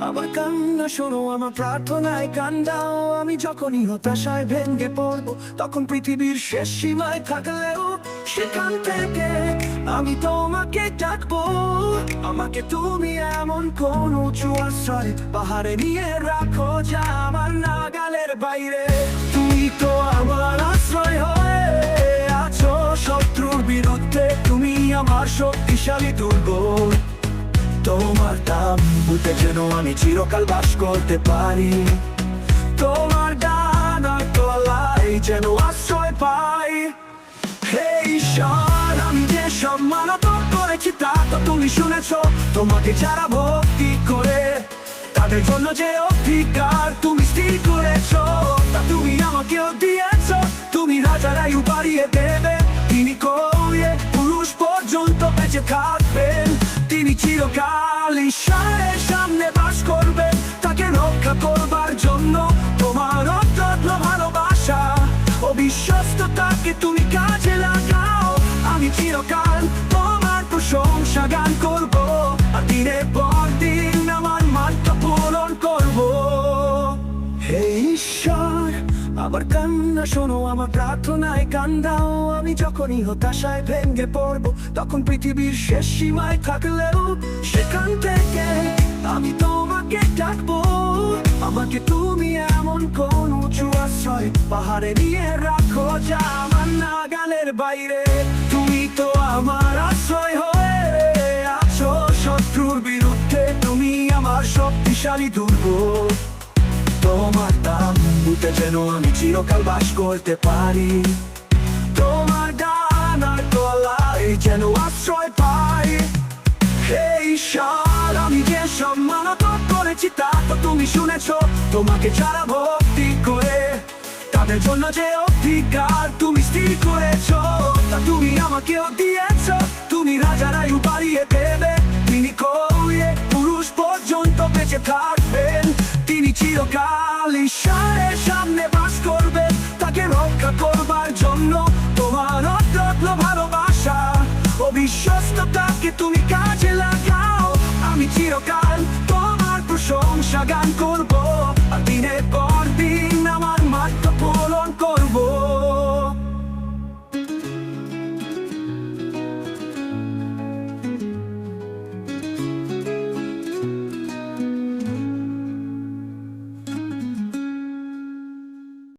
আমার কান্না শোনো, আমার প্রার্থনায় কান দাও। আমি যখনই হতাশায় ভেঙে পড়বো, তখন পৃথিবীর শেষ সীমায় থাকলেও সেখান থেকে আমি তোমাকে ডাকবো। আমাকে তুমি এমন কোন উঁচু আশ্রয় পাহাড়ে নিয়ে রাখো, যা আমার নাগালের বাইরে। তুমি তো আমার আশ্রয় হয়ে আছো শত্রুর বিরুদ্ধে, তুমি আমার শক্তিশালী দুর্গ। তোমার দাম বুঝে যেন আমি চিরকাল বাস করতে পারি, তোমার ডানার তলায় যেন আশ্রয় পাই। হে ঈশ্বর, আমি যে সম্মান করেছি তা তো তুমি শুনেছ। তোমাকে যারা ভক্তি করে তাদের জন্য যে অধিকার তুমি স্থির করেছ, তা তুমি আমাকেও দিয়েছ। তুমি রাজার আয়ু বাড়িয়ে দেবে, তিনি করিয়ে পুরুষ পর্যন্ত বেঁচে থাকবেন। তিনি চিরকাল ঈশ্বরের সামনে বাস করবেন, তাকে রক্ষা করবার জন্য তোমার অত্যন্ত ভালোবাসা ও বিশ্বস্ততাকে তুমি কাজে লাগাও। আমি চিরকাল তোমার প্রশংসা গান করবো, আর দিনের পর দিন আমার মাত্রা পূরণ করবো। হে ঈশ্বর, আমার কান্না শোনো, আমার প্রার্থনায় কান দাও। আমি যখনই হতাশায় ভেঙে পড়বো, তখন পৃথিবীর শেষ সীমায় থাকলেও সেখান থেকে আমি তোমাকে ডাকবো। আমাকে তুমি এমন কোন উঁচু আশ্রয় পাহাড়ে নিয়ে রাখো, যা আমার নাগালের বাইরে। তুমি তো আমার আশ্রয় হয়ে আছো শত্রুর বিরুদ্ধে, তুমি আমার শক্তিশালী দুর্গ। তোমার দাম বুঝে যেন আমি চিরকাল বাস করতে পারি, তোমার ডানার তলায় যেন আশ্রয় পাই। হে ঈশ্বর, আমি যে সম্মান করেছি তা তো তুমি শুনেছ। তোমাকে যারা ভক্তি করে তাদের জন্য যে অধিকার তুমি স্থির করেছ, তা তুমি আমাকেও দিয়েছ। তুমি রাজার আয়ু বাড়িয়ে দেবে, তিনি করিয়ে পুরুষ পর্যন্ত বেঁচে থাকবেন। তিনি চিরকাল ঈশ্বরের সামনে বাস করবেন, তাকে রক্ষা করবার জন্য তোমার অত্যন্ত ভালোবাসা ও বিশ্বস্ততাকে তুমি কাজে লাগাও। আমি চিরকাল তোমার প্রশংসা গান করবো, আর দিনের পর দিন আমার